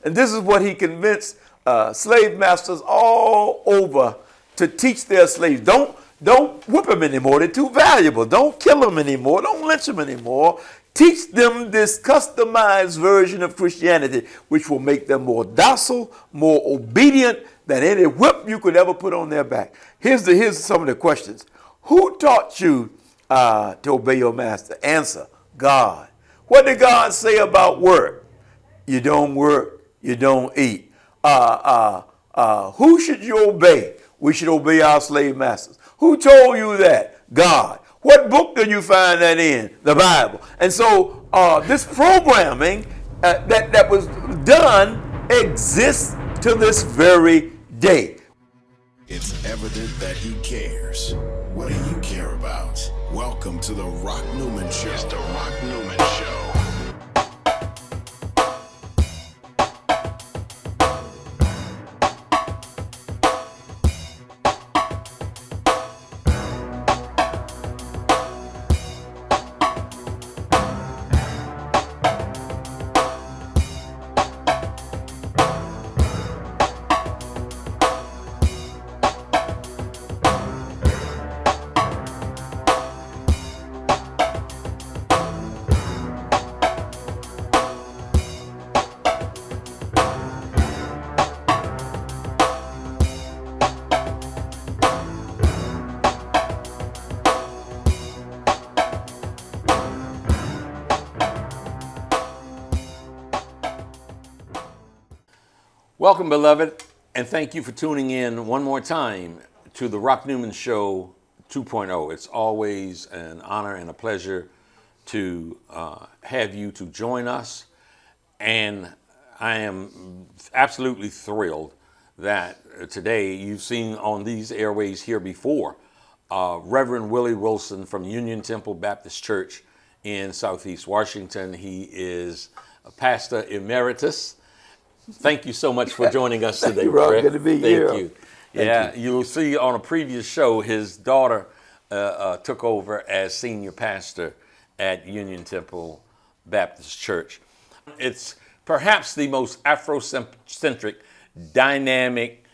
And this is what he convinced slave masters all over to teach their slaves. Don't whip them anymore. They're too valuable. Don't kill them anymore. Don't lynch them anymore. Teach them this customized version of Christianity, which will make them more docile, more obedient than any whip you could ever put on their back. Here's some of the questions. Who taught you to obey your master? Answer, God. What did God say about work? You don't work, you don't eat. Who should you obey? We should obey our slave masters. Who told you that? God. What book do you find that in? The Bible. And so this programming that was done exists to this very day. It's evident that he cares. What do you care about? Welcome to the Rock Newman Show. It's the Rock Newman Show. Welcome, beloved, and thank you for tuning in one more time to the Rock Newman Show 2.0. It's always an honor and a pleasure to have you to join us, and I am absolutely thrilled that today you've seen on these airways here before Reverend Willie Wilson from Union Temple Baptist Church in South East Washington. He is a pastor emeritus. Thank you so much for joining us today, Rob. Good to be here. Thank you. Yeah, you'll see on a previous show, his daughter took over as senior pastor at Union Temple Baptist Church. It's perhaps the most Afrocentric, dynamic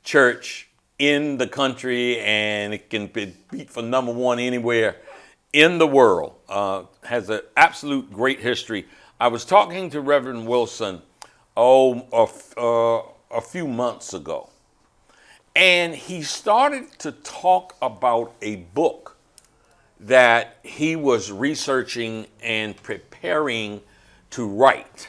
church in the country, and it can be beat for number one anywhere in the world. Has an absolute great history. I was talking to Reverend Wilson a few months ago. And he started to talk about a book that he was researching and preparing to write.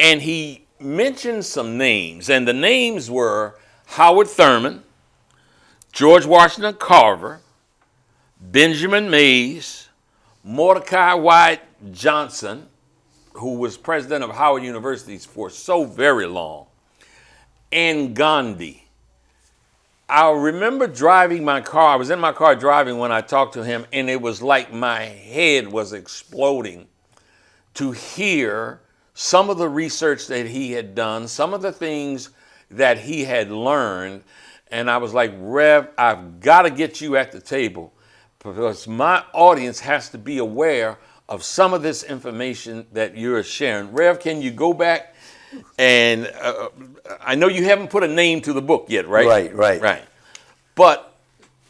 And he mentioned some names, and the names were Howard Thurman, George Washington Carver, Benjamin Mays, Mordecai Wyatt Johnson, who was president of Howard University for so very long, and Gandhi. I remember driving my car. I was in my car driving when I talked to him, and it was like my head was exploding to hear some of the research that he had done, some of the things that he had learned. And I was like, Rev, I've got to get you at the table because my audience has to be aware of some of this information that you're sharing. Rev, can you go back and I know you haven't put a name to the book yet, right? Right. But,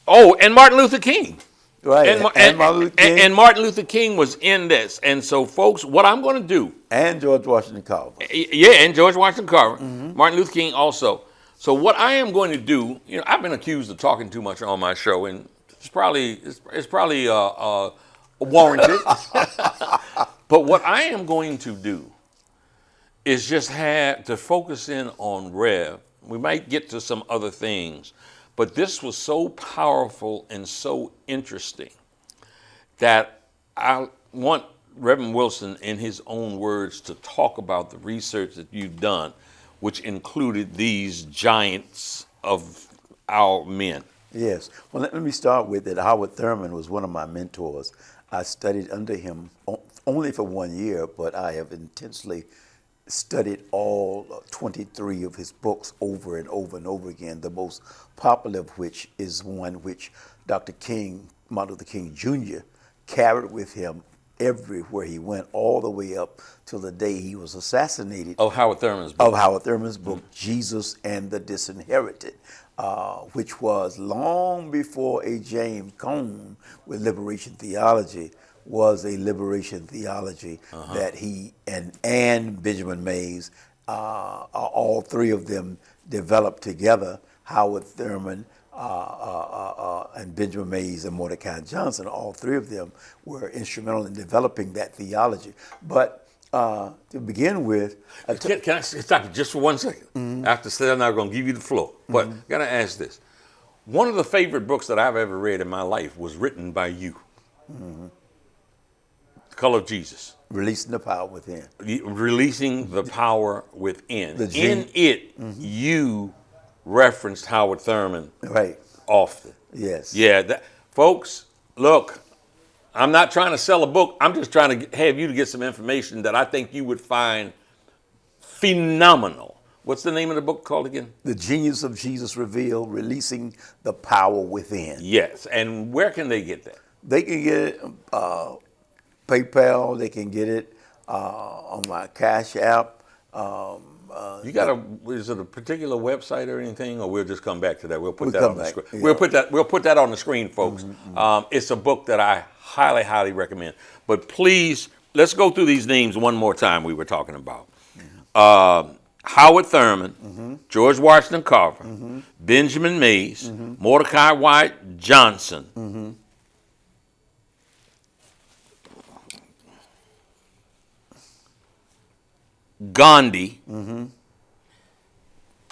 and Martin Luther King. Right, and Martin Luther King was in this. And so, folks, what I'm going to do. And George Washington Carver. Yeah, and George Washington Carver. Mm-hmm. Martin Luther King also. So what I am going to do, I've been accused of talking too much on my show, and it's probably warranted. But what I am going to do is just have to focus in on Rev. We might get to some other things, but this was so powerful and so interesting that I want Reverend Wilson, in his own words, to talk about the research that you've done, which included these giants of our men. Yes. Well, let me start with that. Howard Thurman was one of my mentors. I studied under him only for 1 year, but I have intensely studied all 23 of his books over and over and over again, the most popular of which is one which Dr. King, Martin Luther King Jr., carried with him everywhere he went, all the way up till the day he was assassinated. Of Howard Thurman's book. Of Howard Thurman's book, Jesus and the Disinherited, which was long before a James Cone with liberation theology was a liberation theology that he and Benjamin Mays, all three of them developed together. Howard Thurman and Benjamin Mays and Mordecai Johnson, all three of them were instrumental in developing that theology. But to begin with, can I stop you just for 1 second? After saying, I'm going to give you the floor. But I got to ask this. One of the favorite books that I've ever read in my life was written by you. The Color of Jesus. Releasing the power within. Releasing the power within. In it, you referenced Howard Thurman often. Yes. Yeah, folks, look, I'm not trying to sell a book. I'm just trying to have you to get some information that I think you would find phenomenal. What's the name of the book called again? The Genius of Jesus Revealed, Releasing the Power Within. Yes, and where can they get that? They can get it PayPal. They can get it on my Cash App. You got is it a particular website or anything, or we'll just come back to that? We'll put that on the screen. Yeah. We'll put that on the screen, folks. It's a book that I highly, highly recommend. But please, let's go through these names one more time we were talking about. Howard Thurman, George Washington Carver, Benjamin Mays, Mordecai White Johnson. Gandhi.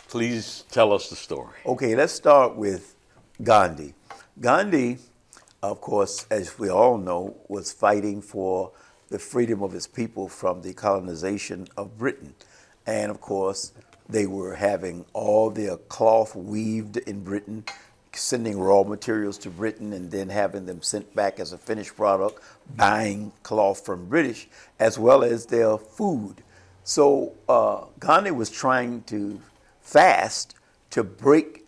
Please tell us the story. Okay, let's start with Gandhi. Gandhi, of course, as we all know, was fighting for the freedom of his people from the colonization of Britain. And of course, they were having all their cloth weaved in Britain, sending raw materials to Britain and then having them sent back as a finished product, buying cloth from British, as well as their food. So Gandhi was trying to fast to break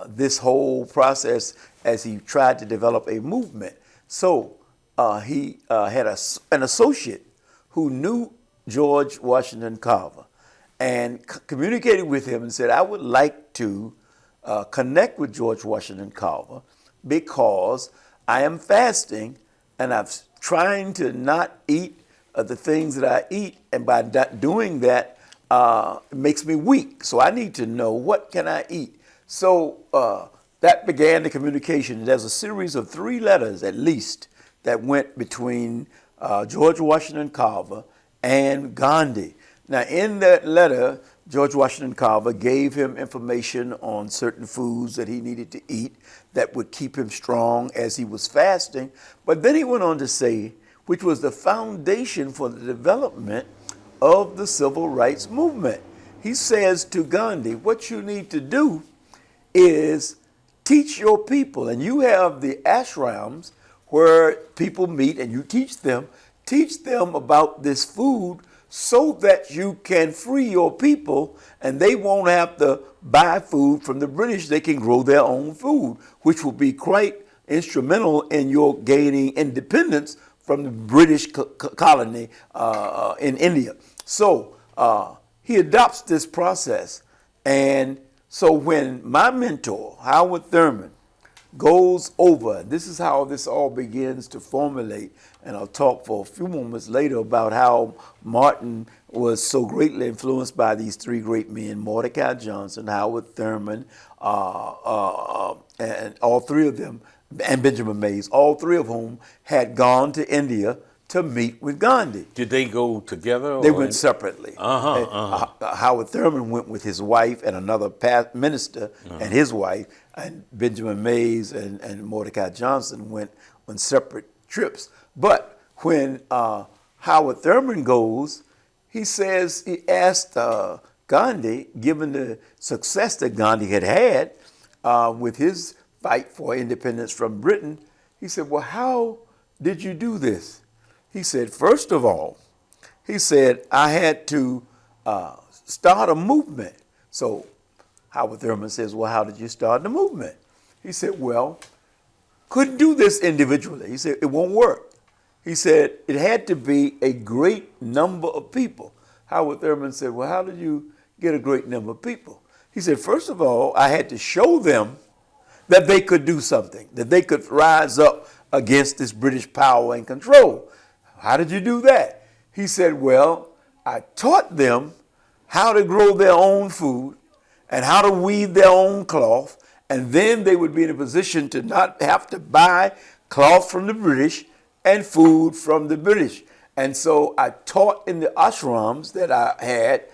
this whole process as he tried to develop a movement. So he had an associate who knew George Washington Carver and communicated with him and said, I would like to connect with George Washington Carver because I am fasting and I'm trying to not eat the things that I eat, and by not doing that, it makes me weak. So I need to know, what can I eat? So that began the communication. There's a series of 3 letters at least that went between George Washington Carver and Gandhi. Now in that letter, George Washington Carver gave him information on certain foods that he needed to eat that would keep him strong as he was fasting. But then he went on to say, which was the foundation for the development of the civil rights movement. He says to Gandhi, what you need to do is teach your people, and you have the ashrams where people meet and you teach them about this food so that you can free your people and they won't have to buy food from the British. They can grow their own food, which will be quite instrumental in your gaining independence from the British colony in India. So he adopts this process. And so when my mentor, Howard Thurman, goes over, this is how this all begins to formulate, and I'll talk for a few moments later about how Martin was so greatly influenced by these 3 great men, Mordecai Johnson, Howard Thurman, and all 3 of them, and Benjamin Mays, all 3 of whom had gone to India to meet with Gandhi. Did they go together? They went separately. Howard Thurman went with his wife and another minister and his wife, and Benjamin Mays and Mordecai Johnson went on separate trips. But when Howard Thurman goes, he says, he asked Gandhi, given the success that Gandhi had with his fight for independence from Britain, he said, well, how did you do this? He said, first of all, he said, I had to start a movement. So Howard Thurman says, well, how did you start the movement? He said, well, couldn't do this individually. He said, it won't work. He said it had to be a great number of people. Howard Thurman said, well, how did you get a great number of people? He said, first of all, I had to show them that they could do something, that they could rise up against this British power and control. How did you do that? He said, well, I taught them how to grow their own food and how to weave their own cloth, and then they would be in a position to not have to buy cloth from the British and food from the British. And so I taught in the ashrams that I had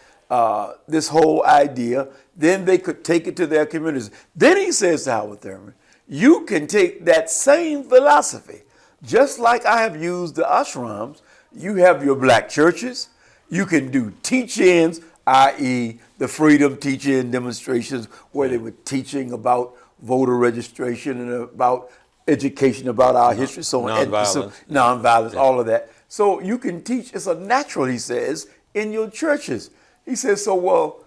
this whole idea. Then they could take it to their communities. Then he says to Howard Thurman, you can take that same philosophy, just like I have used the ashrams. You have your black churches. You can do teach-ins, i.e. the freedom teach-in demonstrations where they were teaching about voter registration and about education about our history, so on. Nonviolence, all of that. So you can teach, it's a natural, he says, in your churches. He says, so well,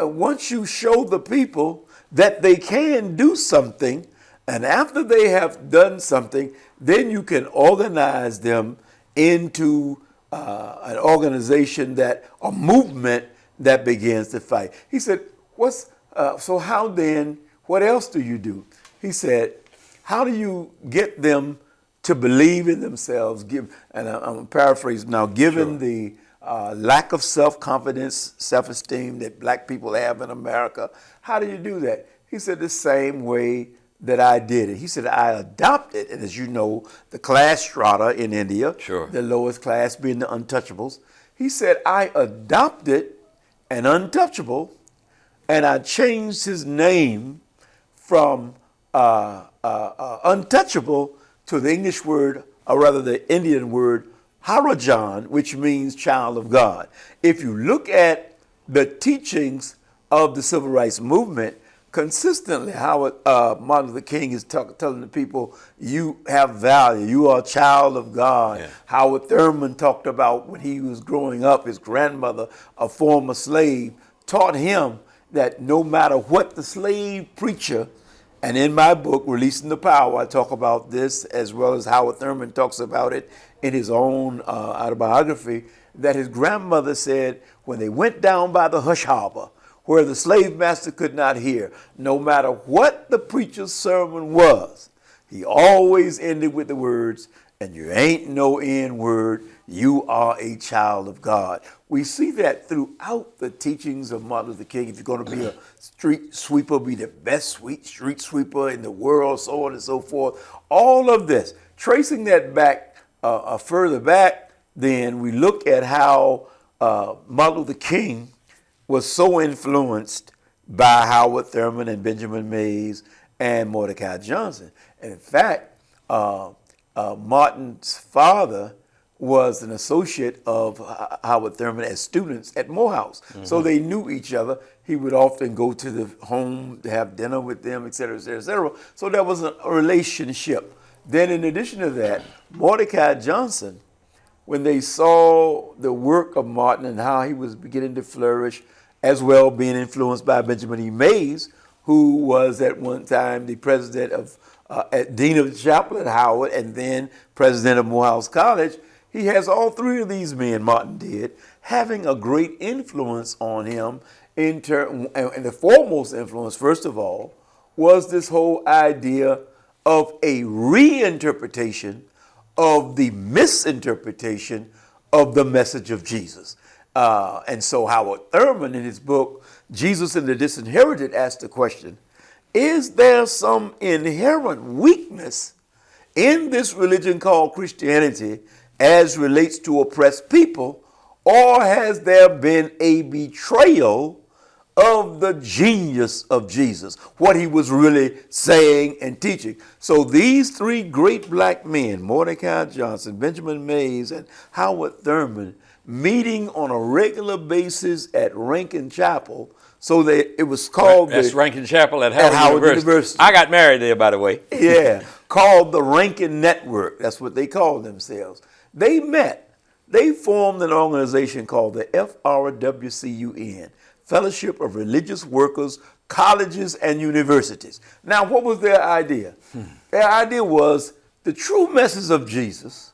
once you show the people that they can do something, and after they have done something, then you can organize them into an organization, a movement that begins to fight. He said, so how then, what else do you do? He said, how do you get them to believe in themselves? And I'm paraphrasing now, given the lack of self-confidence, self-esteem that black people have in America, how do you do that? He said, the same way that I did it. He said, I adopted, and as you know, the class strata in India, the lowest class being the untouchables. He said, I adopted an untouchable, and I changed his name from untouchable to the English word, or rather the Indian word, Harajan, which means child of God. If you look at the teachings of the civil rights movement, consistently, how Martin Luther King is telling the people, you have value, you are a child of God. Yeah. Howard Thurman talked about when he was growing up, his grandmother, a former slave, taught him that no matter what the slave preacher, and in my book, Releasing the Power, I talk about this, as well as Howard Thurman talks about it in his own autobiography, that his grandmother said when they went down by the Hush Harbor, where the slave master could not hear, no matter what the preacher's sermon was, he always ended with the words, and you ain't no N-word, you are a child of God. We see that throughout the teachings of Martin Luther King. If you're going to be a street sweeper, be the best street sweeper in the world, so on and so forth. All of this, tracing that back, further back, then we look at how Martin Luther King was so influenced by Howard Thurman and Benjamin Mays and Mordecai Johnson. And in fact, Martin's father was an associate of Howard Thurman as students at Morehouse. Mm-hmm. So they knew each other. He would often go to the home to have dinner with them, et cetera, et cetera, et cetera. So there was a relationship. Then in addition to that, Mordecai Johnson, when they saw the work of Martin and how he was beginning to flourish, as well being influenced by Benjamin E. Mays, who was at one time the president of, dean of the chapel at Howard, and then president of Morehouse College. He has all three of these men, Martin did, having a great influence on him. And the foremost influence, first of all, was this whole idea of a reinterpretation of the misinterpretation of the message of Jesus. And so Howard Thurman, in his book, Jesus and the Disinherited, asked the question, is there some inherent weakness in this religion called Christianity as relates to oppressed people, or has there been a betrayal of the genius of Jesus, what he was really saying and teaching? So these three great black men, Mordecai Johnson, Benjamin Mays, and Howard Thurman, meeting on a regular basis at Rankin Chapel. So it was called That's Rankin Chapel at Howard University. I got married there, by the way. Yeah, called the Rankin Network. That's what they called themselves. They met. They formed an organization called the FRWCUN, Fellowship of Religious Workers, Colleges and Universities. Now, what was their idea? Their idea was the true message of Jesus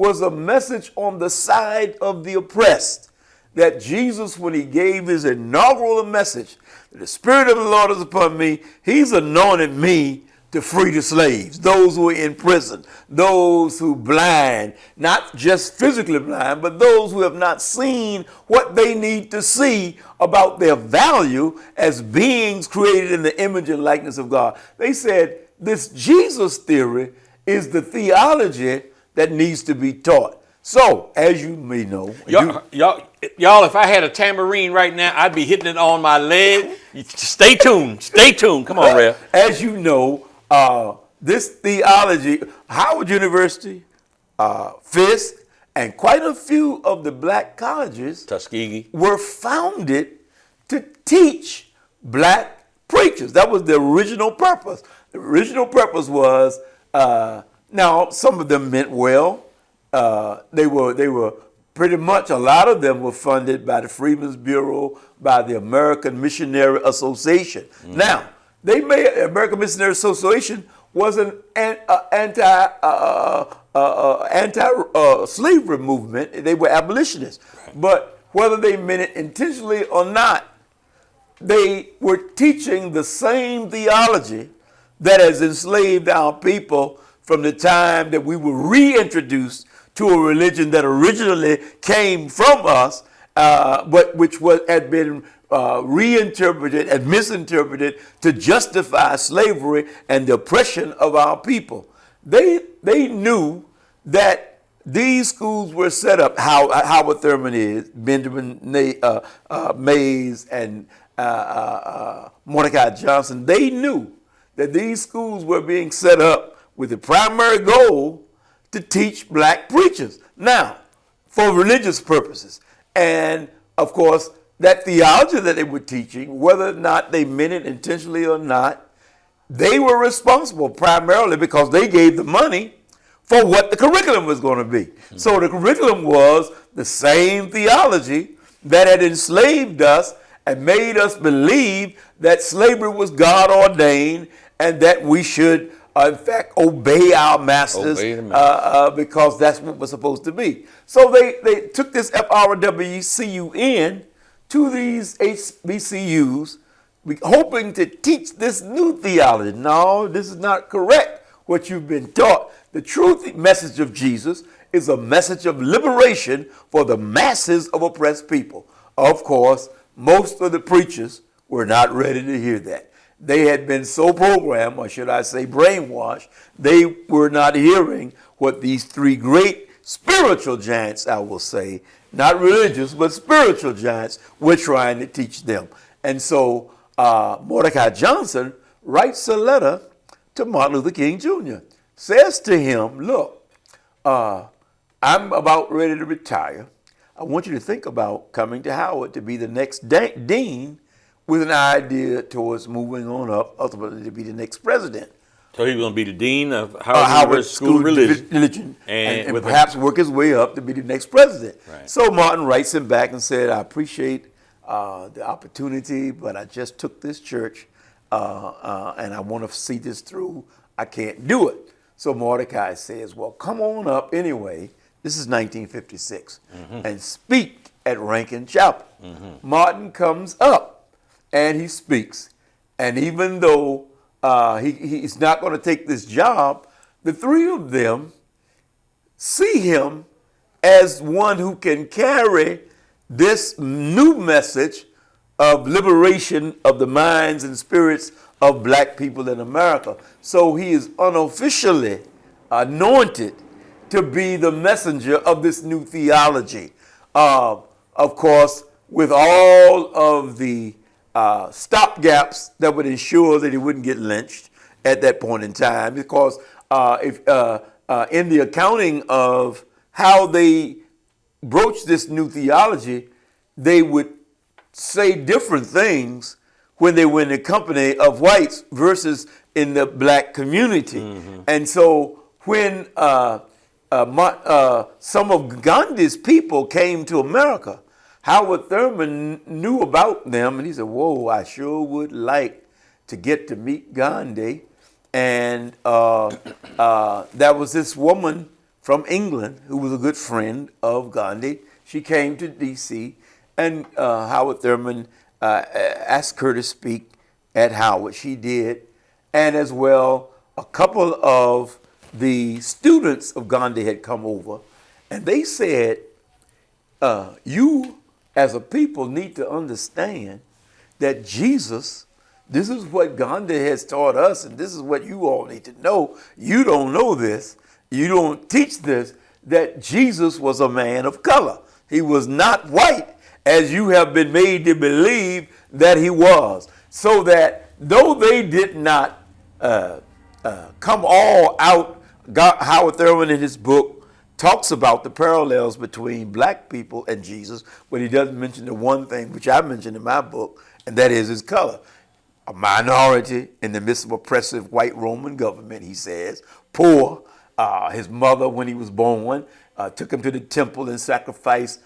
was a message on the side of the oppressed. That Jesus, when he gave his inaugural message, the Spirit of the Lord is upon me, he's anointed me to free the slaves, those who are in prison, those who blind, not just physically blind, but those who have not seen what they need to see about their value as beings created in the image and likeness of God. They said this Jesus theory is the theology that needs to be taught. So, as you may know, y'all, if I had a tambourine right now, I'd be hitting it on my leg. Stay tuned. Stay tuned. Come on, Rev. As you know, this theology, Howard University, Fisk, and quite a few of the black colleges Tuskegee were founded to teach black preachers. That was the original purpose. The original purpose was, now some of them meant well. They were pretty much, a lot of them were funded by the Freedmen's Bureau, by the American Missionary Association. Mm-hmm. Now, American Missionary Association was an anti-slavery movement. They were abolitionists. Right. But whether they meant it intentionally or not, they were teaching the same theology that has enslaved our people from the time that we were reintroduced to a religion that originally came from us, but which had been reinterpreted and misinterpreted to justify slavery and the oppression of our people. They knew that these schools were set up, Howard Thurman is, Benjamin Mays, and Mordecai Johnson. They knew that these schools were being set up with the primary goal to teach black preachers. Now, for religious purposes. And, of course, that theology that they were teaching, whether or not they meant it intentionally or not, they were responsible primarily because they gave the money for what the curriculum was going to be. Mm-hmm. So the curriculum was the same theology that had enslaved us and made us believe that slavery was God ordained and that we should, in fact, obey our masters because that's what was supposed to be. So they took this FRWCUN to these HBCUs, hoping to teach this new theology. No, this is not correct, what you've been taught. The true message of Jesus is a message of liberation for the masses of oppressed people. Of course, most of the preachers were not ready to hear that. They had been so programmed, or should I say brainwashed, they were not hearing what these three great spiritual giants, I will say, not religious, but spiritual giants, were trying to teach them. And so Mordecai Johnson writes a letter to Martin Luther King Jr., says to him, look, I'm about ready to retire. I want you to think about coming to Howard to be the next dean with an idea towards moving on up, ultimately to be the next president. So he was going to be the dean of Howard School of Religion. And perhaps work his way up to be the next president. Right. So Martin writes him back and said, I appreciate the opportunity, but I just took this church and I want to see this through. I can't do it. So Mordecai says, well, come on up anyway. This is 1956. Mm-hmm. And speak at Rankin Chapel. Mm-hmm. Martin comes up and he speaks. And even though he's not going to take this job, the three of them see him as one who can carry this new message of liberation of the minds and spirits of black people in America. So he is unofficially anointed to be the messenger of this new theology. Of course, with all of the stopgaps that would ensure that he wouldn't get lynched at that point in time, because in the accounting of how they broached this new theology, they would say different things when they were in the company of whites versus in the black community. Mm-hmm. And so when some of Gandhi's people came to America, Howard Thurman knew about them, and he said, whoa, I sure would like to get to meet Gandhi. And there was this woman from England, who was a good friend of Gandhi. She came to D.C., and Howard Thurman asked her to speak at Howard. She did, and as well, a couple of the students of Gandhi had come over, and they said, you as a people need to understand that Jesus, this is what Gandhi has taught us, and this is what you all need to know. You don't know this. You don't teach this, that Jesus was a man of color. He was not white, as you have been made to believe that he was. So that though they did not come all out, Howard Thurman in his book talks about the parallels between black people and Jesus, but he doesn't mention the one thing which I mentioned in my book, and that is his color. A minority in the midst of oppressive white Roman government, he says, poor. His mother, when he was born, took him to the temple and sacrificed.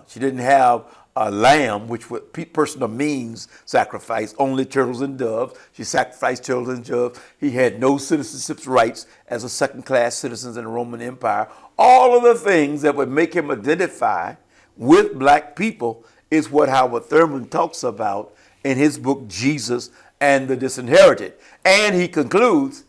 She didn't have a lamb, which was person of means sacrifice, only turtles and doves. She sacrificed turtles and doves. He had no citizenship rights as a second-class citizen in the Roman Empire. All of the things that would make him identify with black people is what Howard Thurman talks about in his book, Jesus and the Disinherited. And he concludes,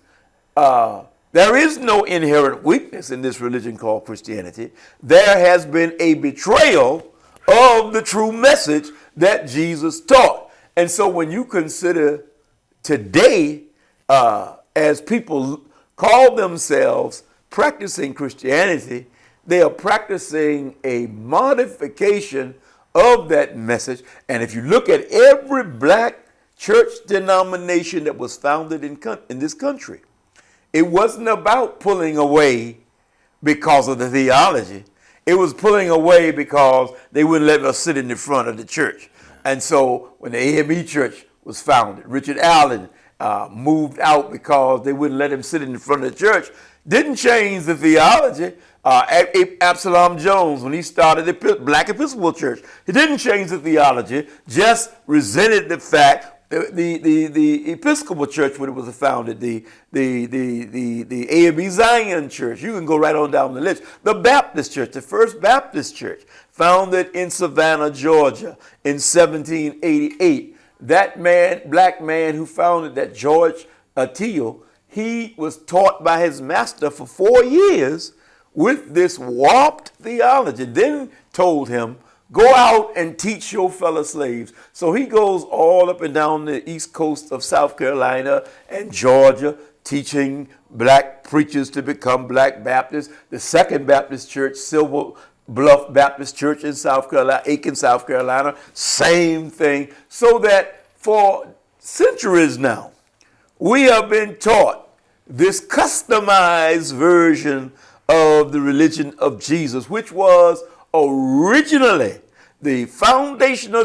there is no inherent weakness in this religion called Christianity. There has been a betrayal of the true message that Jesus taught. And so when you consider today, as people call themselves practicing Christianity, they are practicing a modification of that message. And if you look at every black church denomination that was founded in this country, it wasn't about pulling away because of the theology. It was pulling away because they wouldn't let us sit in the front of the church. And so when the AME church was founded, Richard Allen moved out because they wouldn't let him sit in the front of the church. Didn't change the theology. Absalom Jones, when he started the Black Episcopal Church, he didn't change the theology, just resented the fact the Episcopal Church, when it was founded, the AME Zion Church, you can go right on down the list. The Baptist Church, the First Baptist Church, founded in Savannah, Georgia in 1788. That man, black man who founded that, George Teal, he was taught by his master for 4 years with this warped theology, then told him, go out and teach your fellow slaves. So he goes all up and down the east coast of South Carolina and Georgia, teaching black preachers to become black Baptists. The Second Baptist Church, Silver Bluff Baptist Church in South Carolina, Aiken, South Carolina, same thing. So that for centuries now, we have been taught this customized version of the religion of Jesus, which was originally the foundational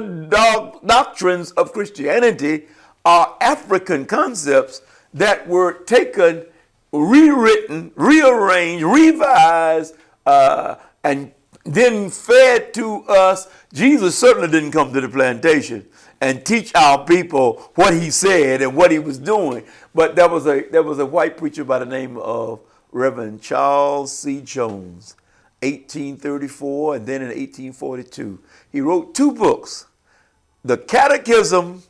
doctrines of Christianity, are African concepts that were taken, rewritten, rearranged, revised, and then fed to us. Jesus certainly didn't come to the plantation and teach our people what he said and what he was doing. But there was a white preacher by the name of Reverend Charles C. Jones, 1834, and then in 1842. He wrote 2 books, The Catechism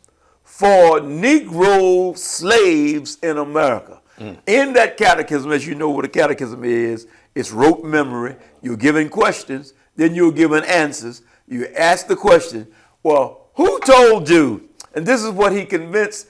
for Negro Slaves in America. In that catechism, as you know what a catechism is, it's rote memory. You're given questions, then you're given answers. You ask the question, well, who told you? And this is what he convinced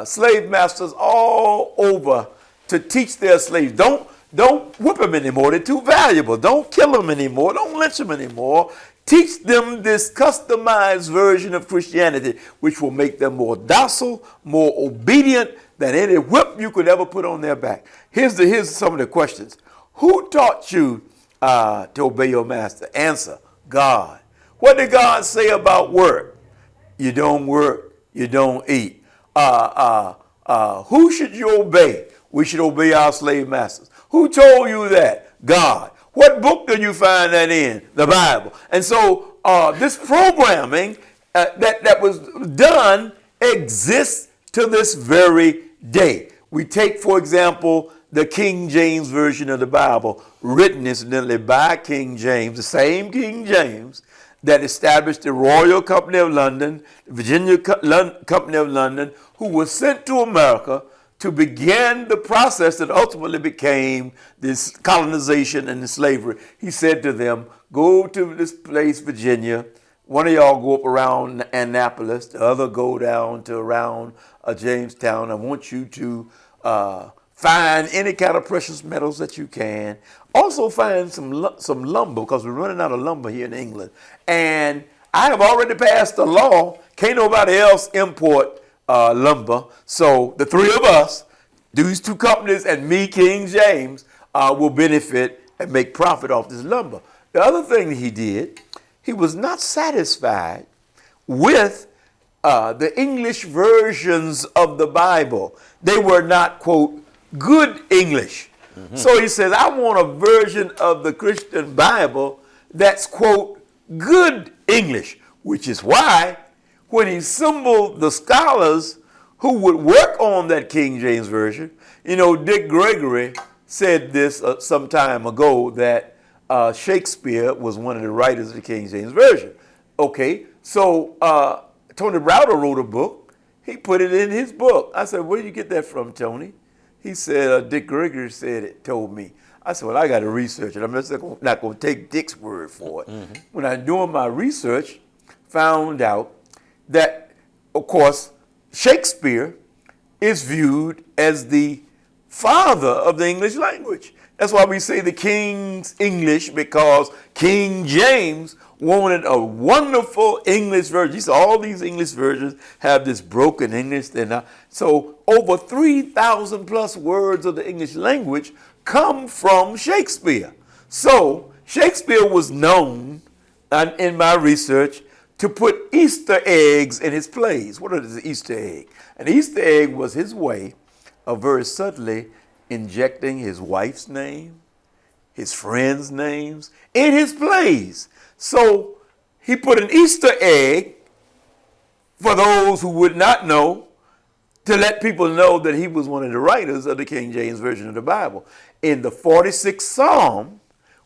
slave masters all over to teach their slaves. Don't whip them anymore. They're too valuable. Don't kill them anymore. Don't lynch them anymore. Teach them this customized version of Christianity, which will make them more docile, more obedient than any whip you could ever put on their back. Here's some of the questions. Who taught you to obey your master? Answer, God. What did God say about work? You don't work, you don't eat. Who should you obey? We should obey our slave masters. Who told you that? God. What book did you find that in? The Bible. And so this programming that was done exists to this very day. We take, for example, the King James Version of the Bible, written incidentally by King James, the same King James that established the Royal Company of London, the Virginia Company of London, who was sent to America to begin the process that ultimately became this colonization and the slavery. He said to them, go to this place, Virginia. One of y'all go up around Annapolis. The other go down to around Jamestown. I want you to find any kind of precious metals that you can. Also find some lumber, because we're running out of lumber here in England. And I have already passed a law. Can't nobody else import lumber. So the three of us, these two companies and me, King James, will benefit and make profit off this lumber. The other thing he did, he was not satisfied with the English versions of the Bible. They were not, quote, good English. Mm-hmm. So he says, I want a version of the Christian Bible that's, quote, good English, which is why when he assembled the scholars who would work on that King James Version, you know, Dick Gregory said this some time ago, that Shakespeare was one of the writers of the King James Version. Okay, so Tony Browder wrote a book. He put it in his book. I said, where did you get that from, Tony? He said, Dick Gregory said it, told me. I said, well, I got to research it. I'm just not going to take Dick's word for it. Mm-hmm. When I was doing my research, found out that, of course, Shakespeare is viewed as the father of the English language. That's why we say the King's English, because King James wanted a wonderful English version. He said all these English versions have this broken English. So over 3,000 plus words of the English language come from Shakespeare. So Shakespeare was known, in my research, to put Easter eggs in his plays. What is an Easter egg? An Easter egg was his way of very subtly injecting his wife's name, his friends' names in his plays. So he put an Easter egg for those who would not know, to let people know that he was one of the writers of the King James Version of the Bible. In the 46th Psalm,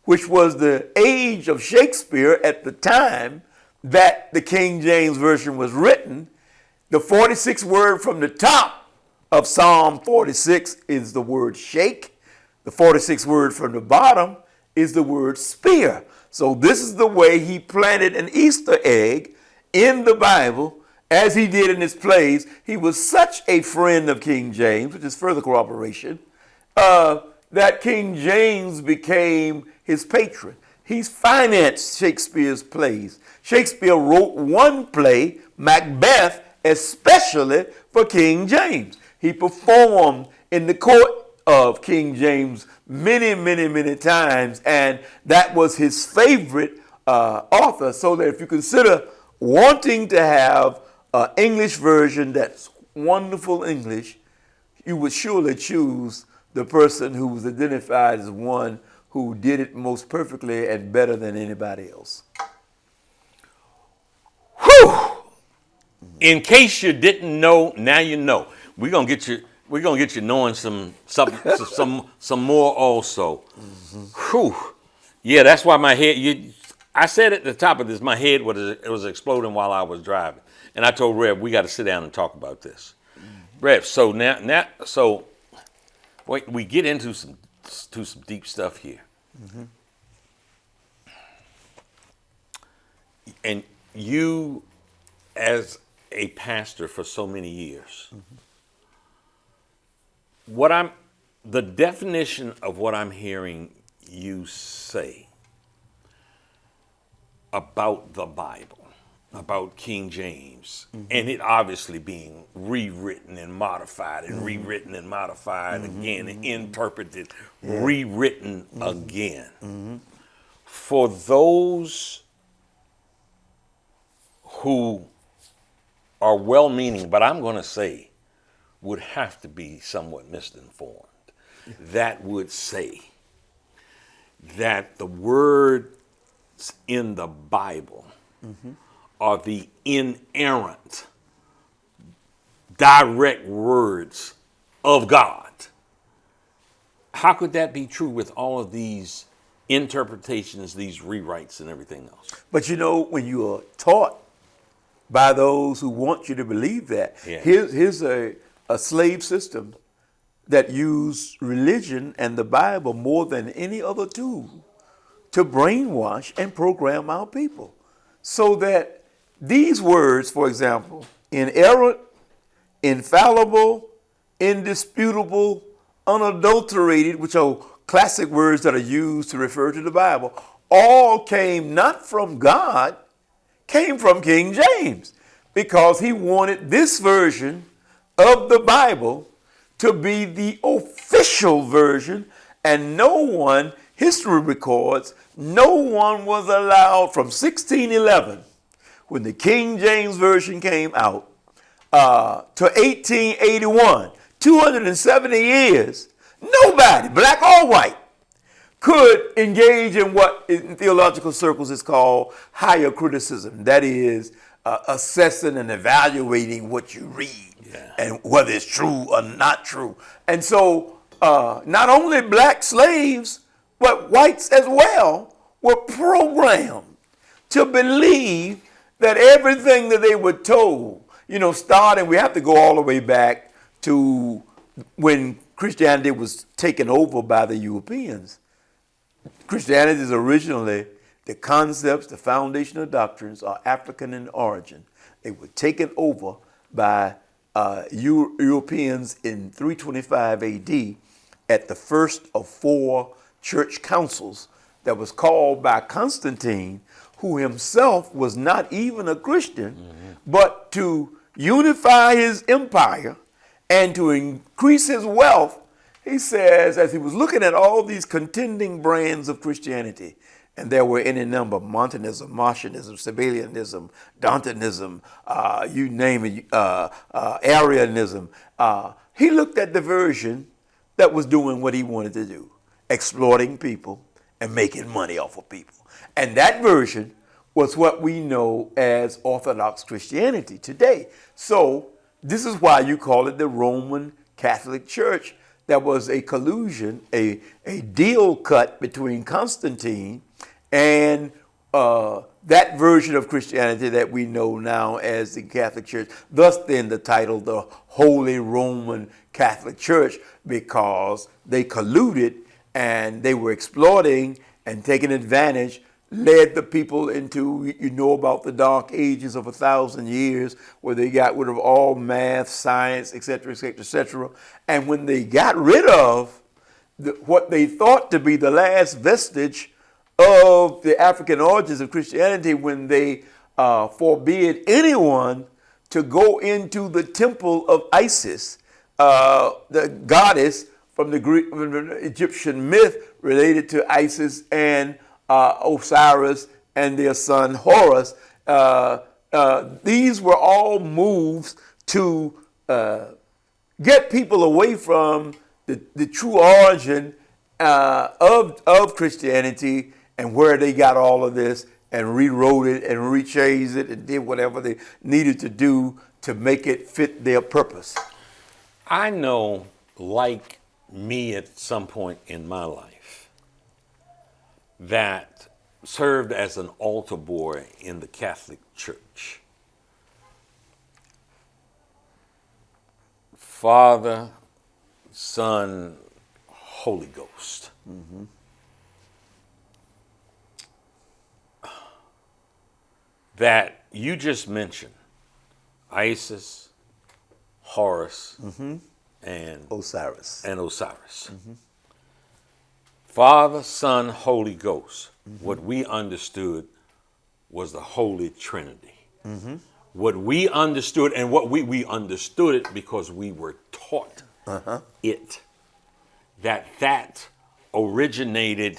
which was the age of Shakespeare at the time that the King James Version was written, the 46th word from the top of Psalm 46 is the word shake. The 46th word from the bottom is the word spear. So this is the way he planted an Easter egg in the Bible, as he did in his plays. He was such a friend of King James, which is further corroboration, that King James became his patron. He's financed Shakespeare's plays. Shakespeare wrote one play, Macbeth, especially for King James. He performed in the court of King James many, many, many times, and that was his favorite author. So that if you consider wanting to have an English version that's wonderful English, you would surely choose the person who was identified as one who did it most perfectly and better than anybody else. Whew! In case you didn't know, now you know. We're gonna get you knowing some more also. Mm-hmm. Whew. Yeah, that's why my head. I said at the top of this, my head was exploding while I was driving, and I told Rev, we got to sit down and talk about this. Mm-hmm. Rev, so wait, we get into some deep stuff here. Mm-hmm. And you, as a pastor for so many years, mm-hmm. The definition of what I'm hearing you say about the Bible, about King James, mm-hmm. and it obviously being rewritten and modified and mm-hmm. rewritten and modified mm-hmm. again, and interpreted, rewritten mm-hmm. again. Mm-hmm. For those who are well-meaning, but I'm going to say would have to be somewhat misinformed, that would say that the words in the Bible mm-hmm. are the inerrant, direct words of God. how could that be true with all of these interpretations, these rewrites, and everything else? But you know, when you are taught by those who want you to believe that, Yeah. here's a slave system that used religion and the Bible more than any other tool to brainwash and program our people. So that these words, for example, inerrant, infallible, indisputable, unadulterated, which are classic words that are used to refer to the Bible, all came not from God, came from King James, because he wanted this version of the Bible to be the official version, and no one, history records, no one was allowed from 1611, when the King James Version came out, to 1881, 270 years, nobody, black or white, could engage in what in theological circles is called higher criticism. That is, assessing and evaluating what you read and whether it's true or not true. And so not only black slaves, but whites as well were programmed to believe that everything that they were told, starting, we have to go all the way back to when Christianity was taken over by the Europeans. Christianity is originally, the concepts, the foundational doctrines are African in origin. They were taken over by Europeans in 325 AD at the first of 4 church councils that was called by Constantine, who himself was not even a Christian, but to unify his empire and to increase his wealth. He says, as he was looking at all these contending brands of Christianity, and there were any number, Montanism, Martianism, Sabellianism, Dantonism, you name it, Arianism. He looked at the version that was doing what he wanted to do, exploiting people and making money off of people. And that version was what we know as Orthodox Christianity today. So this is why you call it the Roman Catholic Church. That was a collusion, a deal cut between Constantine and that version of Christianity that we know now as the Catholic Church. Thus then the title, the Holy Roman Catholic Church, because they colluded and they were exploiting and taking advantage, led the people into, about the dark ages of 1,000 years, where they got rid of all math, science, et cetera, et cetera, et cetera. And when they got rid of what they thought to be the last vestige of the African origins of Christianity, when they forbid anyone to go into the temple of Isis, the goddess from the Greek, from the Egyptian myth related to Isis and Osiris and their son Horus. These were all moves to get people away from the true origin of Christianity and where they got all of this, and rewrote it and rechanged it and did whatever they needed to do to make it fit their purpose. I know, like me at some point in my life, that served as an altar boy in the Catholic Church. Father, Son, Holy Ghost. Mm-hmm. That you just mentioned, Isis, Horus, and Osiris. Mm-hmm. Father, Son, Holy Ghost. What we understood was the Holy Trinity. What we understood, and what we understood it because we were taught it, that originated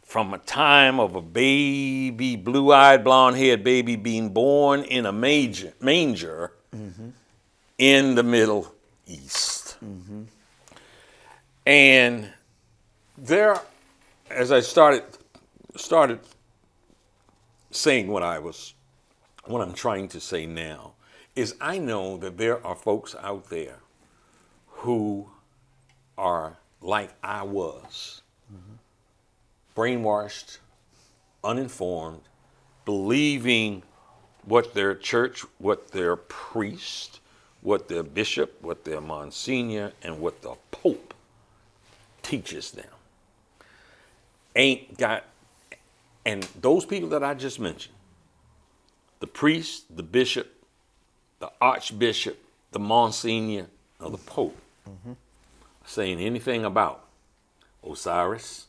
from a time of a baby, blue-eyed, blonde-haired baby being born in a manger in the Middle East. And there, as I started saying what I'm trying to say now, is I know that there are folks out there who are like I was, brainwashed, uninformed, believing what their church, what their priest, what their bishop, what their monsignor, and what the Pope teaches them. Ain't got, and those people that I just mentioned, the priest, the bishop, the archbishop, the monsignor, or the Pope, saying anything about Osiris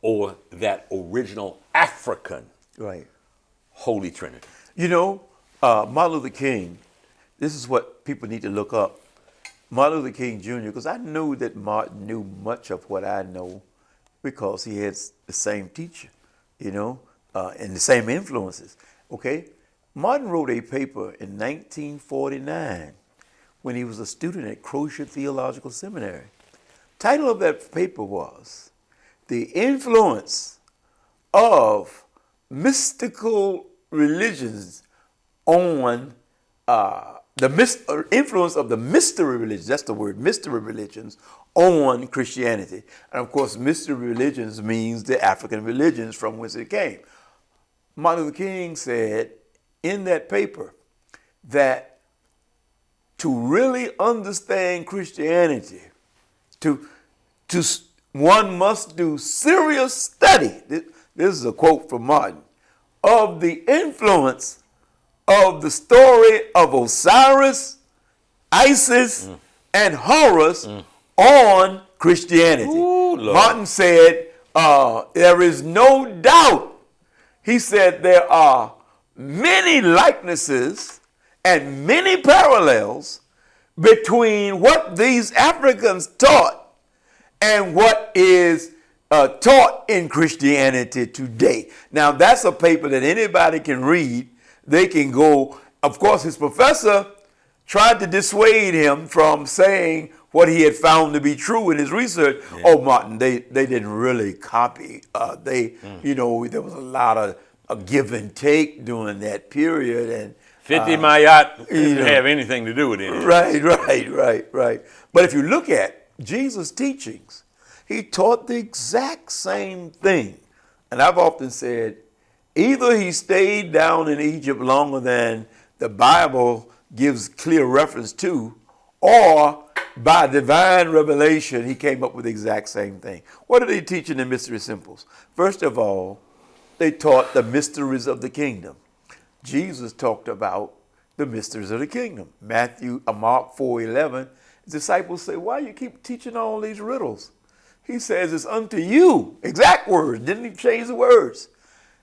or that original African Holy Trinity. You know, Martin Luther King, this is what people need to look up. Martin Luther King Jr., because I knew that Martin knew much of what I know because he had the same teacher, you know, and the same influences, okay? Martin wrote a paper in 1949 when he was a student at Crozier Theological Seminary. Title of that paper was The Influence of Mystical Religions on influence of the mystery religions, that's the word, mystery religions, on Christianity. And of course, mystery religions means the African religions from whence it came. Martin Luther King said in that paper that to really understand Christianity, one must do serious study, this is a quote from Martin, of the influence of the story of Osiris, Isis, and Horus on Christianity. Ooh, Lord. Martin said, there is no doubt. He said there are many likenesses and many parallels between what these Africans taught and what is taught in Christianity today. Now, that's a paper that anybody can read. They can go, of course, his professor tried to dissuade him from saying what he had found to be true in his research. Yeah. Oh, Martin, they didn't really copy. You know, there was a lot of a give and take during that period. And 50 Mayat didn't have anything to do with it. Right. But if you look at Jesus' teachings, he taught the exact same thing. And I've often said, either he stayed down in Egypt longer than the Bible gives clear reference to, or by divine revelation, he came up with the exact same thing. What did they teach in the mystery simples? First of all, they taught the mysteries of the kingdom. Jesus talked about the mysteries of the kingdom. Mark 4:11, his disciples say, why you keep teaching all these riddles? He says, it's unto you, exact words, didn't he change the words?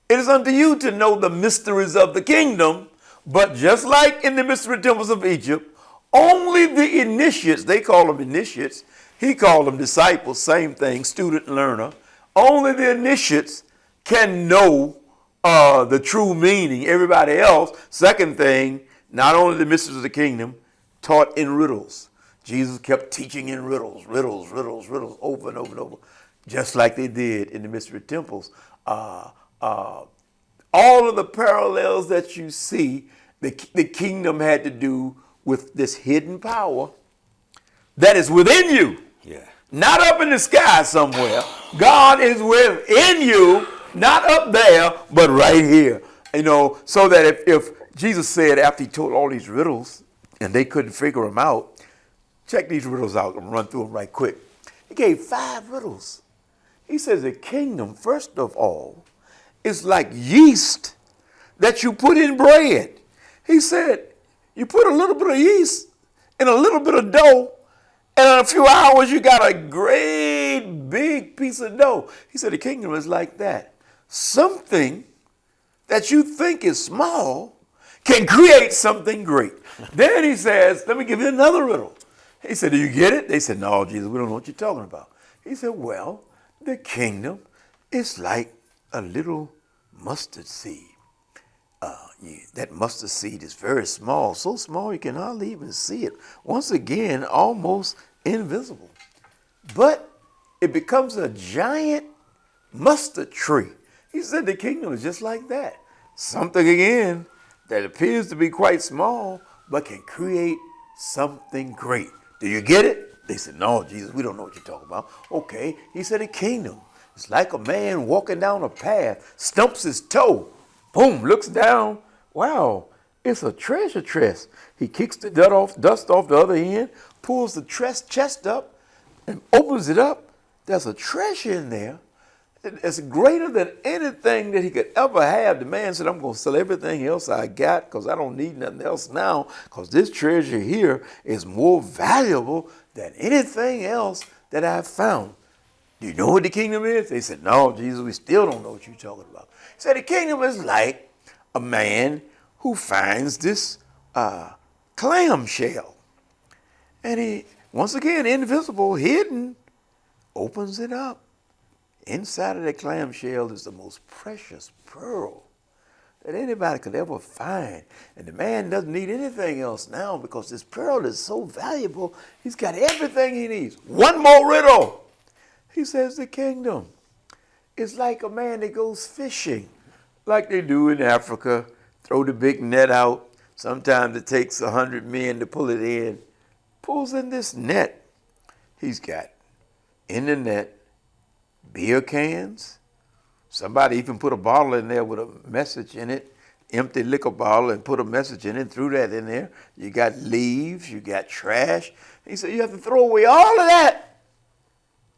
It is unto you to know the mysteries of the kingdom, but just like in the mystery temples of Egypt, only the initiates, they call them initiates, he called them disciples, same thing, student and learner. Only the initiates can know the true meaning. Everybody else, second thing, not only the mysteries of the kingdom, taught in riddles. Jesus kept teaching in riddles, over and over and over, just like they did in the mystery temples. All of the parallels that you see, the kingdom had to do with this hidden power that is within you. Yeah. Not up in the sky somewhere. God is within you, not up there, but right here. You know, so that if Jesus said after he told all these riddles and they couldn't figure them out, check these riddles out and run through them right quick. He gave 5 riddles. He says the kingdom, first of all, is like yeast that you put in bread. He said, you put a little bit of yeast in a little bit of dough, and in a few hours you got a great big piece of dough. He said the kingdom is like that. Something that you think is small can create something great. Then he says, let me give you another riddle. He said, do you get it? They said, no, Jesus, we don't know what you're talking about. He said, well, the kingdom is like a little mustard seed. That mustard seed is very small, so small you can hardly even see it. Once again, almost invisible. But it becomes a giant mustard tree. He said the kingdom is just like that. Something again that appears to be quite small, but can create something great. Do you get it? They said, no, Jesus, we don't know what you're talking about. Okay. He said, a kingdom. It's like a man walking down a path, stumps his toe, boom, looks down. Wow, it's a treasure chest. He kicks the dust off the other end, pulls the chest up, and opens it up. There's a treasure in there. It's greater than anything that he could ever have. The man said, I'm going to sell everything else I got because I don't need nothing else now, because this treasure here is more valuable than anything else that I've found. Do you know what the kingdom is? They said, no, Jesus, we still don't know what you're talking about. He said, the kingdom is like a man who finds this clam shell. And he, once again, invisible, hidden, opens it up. Inside of that clam shell is the most precious pearl that anybody could ever find. And the man doesn't need anything else now because this pearl is so valuable, he's got everything he needs. One more riddle. He says the kingdom is like a man that goes fishing, like they do in Africa, throw the big net out. Sometimes it takes 100 men to pull it in. Pulls in this net. He's got in the net beer cans. Somebody even put a bottle in there with a message in it, empty liquor bottle, and put a message in it, threw that in there. You got leaves, you got trash. He said you have to throw away all of that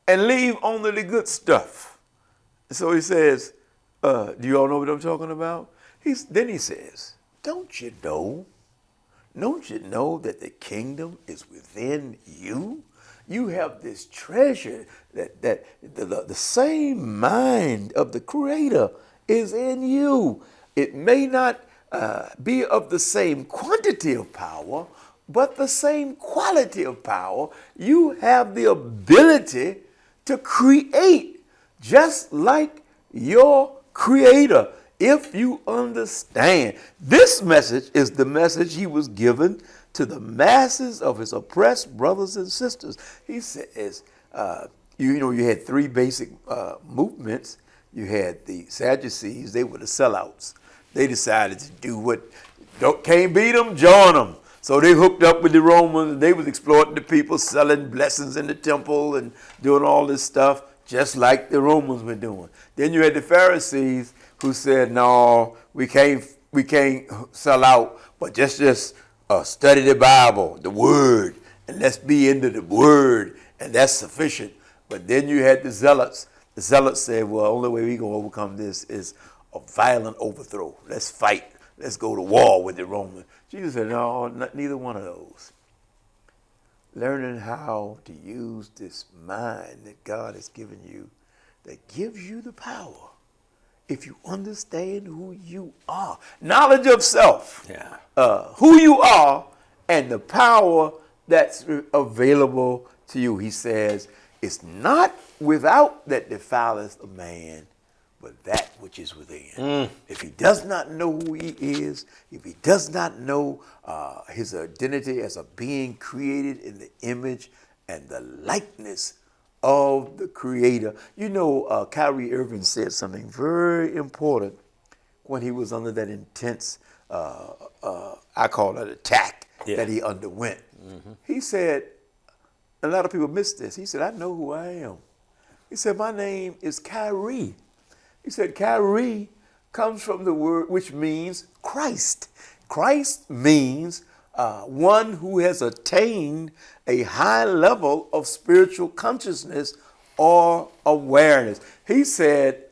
and leave only the good stuff. So he says, do you all know what I'm talking about? Then he says, don't you know that the kingdom is within you? You have this treasure that the same mind of the Creator is in you. It may not be of the same quantity of power, but the same quality of power. You have the ability to create just like your Creator, if you understand. This message is the message he was given to the masses of his oppressed brothers and sisters. He says, you had three basic movements. You had the Sadducees, they were the sellouts. They decided to do what, can't beat them, join them. So they hooked up with the Romans, and they was exploiting the people, selling blessings in the temple and doing all this stuff, just like the Romans were doing. Then you had the Pharisees who said, no, we can't sell out, but just study the Bible, the Word, and let's be into the Word, and that's sufficient. But then you had the Zealots. The Zealots said, well, the only way we're going to overcome this is a violent overthrow. Let's fight. Let's go to war with the Romans. Jesus said, no, neither one of those. Learning how to use this mind that God has given you that gives you the power. If you understand who you are, knowledge of self, who you are, and the power that's available to you. He says, it's not without that defileth a man, but that which is within. If he does not know who he is, if he does not know his identity as a being created in the image and the likeness of the Creator. Kyrie Irving said something very important when he was under that intense, I call it attack that he underwent. Mm-hmm. He said, a lot of people miss this. He said, I know who I am. He said, my name is Kyrie. He said, Kyrie comes from the word which means Christ. Christ means one who has attained a high level of spiritual consciousness or awareness. He said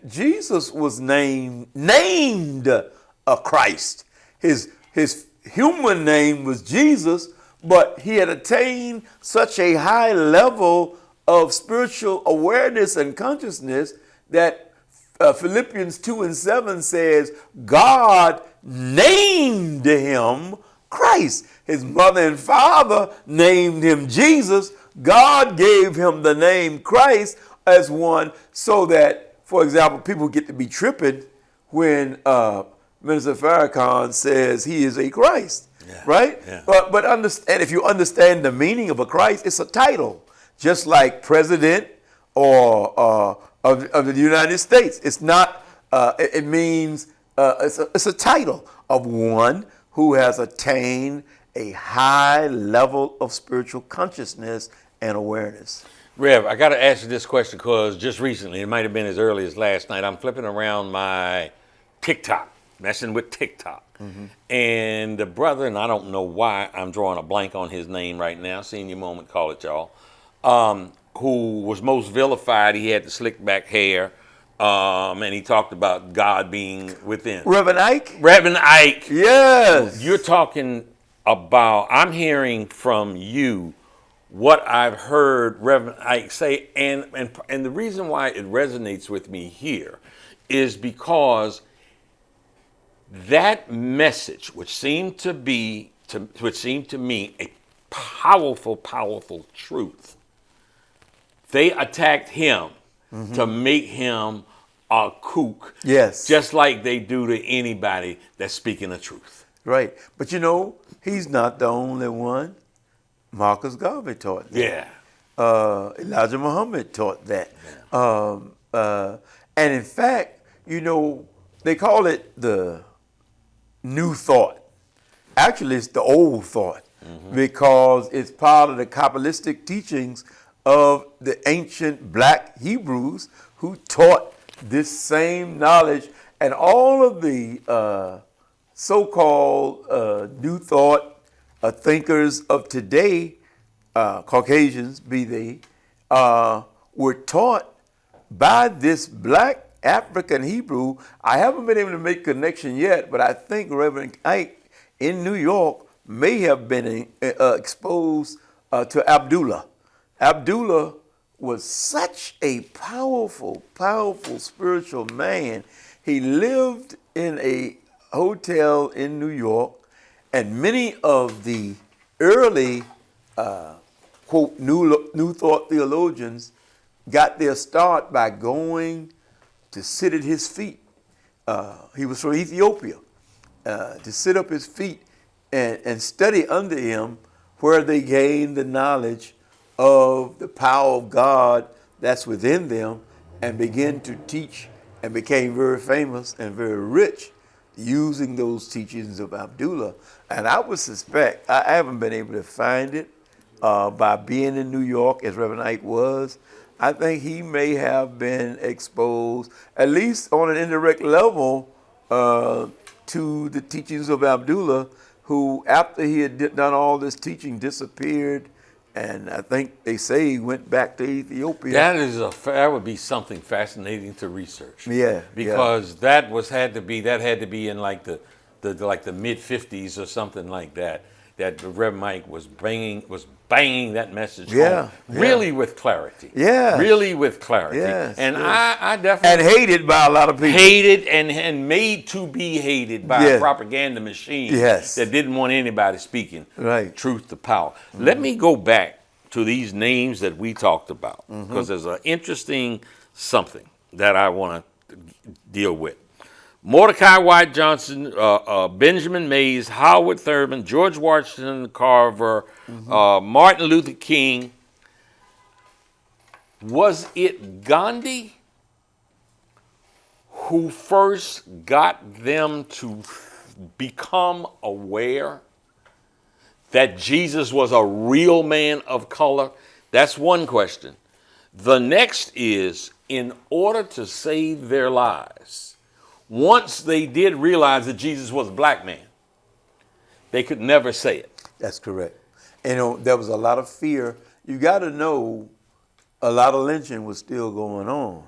Jesus was named a Christ. His human name was Jesus, but he had attained such a high level of spiritual awareness and consciousness that Philippians 2:7 says, God named him Christ. His mother and father named him Jesus. God gave him the name Christ as one so that, for example, people get to be tripping when Minister Farrakhan says he is a Christ, right? Yeah. But understand, if you understand the meaning of a Christ, it's a title, just like president or of the United States. It's not. It means it's a title of one who has attained a high level of spiritual consciousness and awareness. Rev, I got to ask you this question because just recently, it might have been as early as last night, I'm flipping around my TikTok, messing with TikTok. And the brother, and I don't know why I'm drawing a blank on his name right now, senior moment, call it y'all, who was most vilified. He had the slick back hair, and he talked about God being within. Reverend Ike? Reverend Ike. Yes. You're talking about, I'm hearing from you what I've heard Reverend Ike say, and the reason why it resonates with me here is because that message, which seemed to me a powerful truth, they attacked him to make him a kook. Yes. Just like they do to anybody that's speaking the truth. Right. But he's not the only one. Marcus Garvey taught that. Yeah. Elijah Muhammad taught that. And in fact, they call it the new thought. Actually, it's the old thought because it's part of the Kabbalistic teachings of the ancient black Hebrews who taught this same knowledge, and all of the so-called new thought thinkers of today, Caucasians be they, were taught by this black African Hebrew. I haven't been able to make connection yet, but I think Reverend Ike in New York may have been exposed to Abdullah. Abdullah was such a powerful spiritual man. He lived in a hotel in New York, and many of the early, quote, new thought theologians got their start by going to sit at his feet. He was from Ethiopia, to sit up his feet and study under him, where they gained the knowledge of the power of God that's within them, and began to teach and became very famous and very rich using those teachings of Abdullah. And I would suspect, I haven't been able to find it, by being in New York as Reverend Ike was, I think he may have been exposed, at least on an indirect level, to the teachings of Abdullah, who, after he had done all this teaching, disappeared, and I think they say he went back to Ethiopia. That would be something fascinating to research. Yeah, because that had to be in like the mid '50s or something like that. That Reverend Mike was banging that message home, really with clarity. Yeah, really with clarity. Yes, and yes. I definitely and hated by a lot of people. Hated and made to be hated by a propaganda machine. Yes. that didn't want anybody speaking truth to power. Mm-hmm. Let me go back to these names that we talked about, because there's an interesting something that I want to deal with. Mordecai White Johnson, Benjamin Mays, Howard Thurman, George Washington Carver, Martin Luther King. Was it Gandhi who first got them to become aware that Jesus was a real man of color? That's one question. The next is, in order to save their lives, once they did realize that Jesus was a black man, they could never say it. That's correct. And there was a lot of fear. You got to know, a lot of lynching was still going on.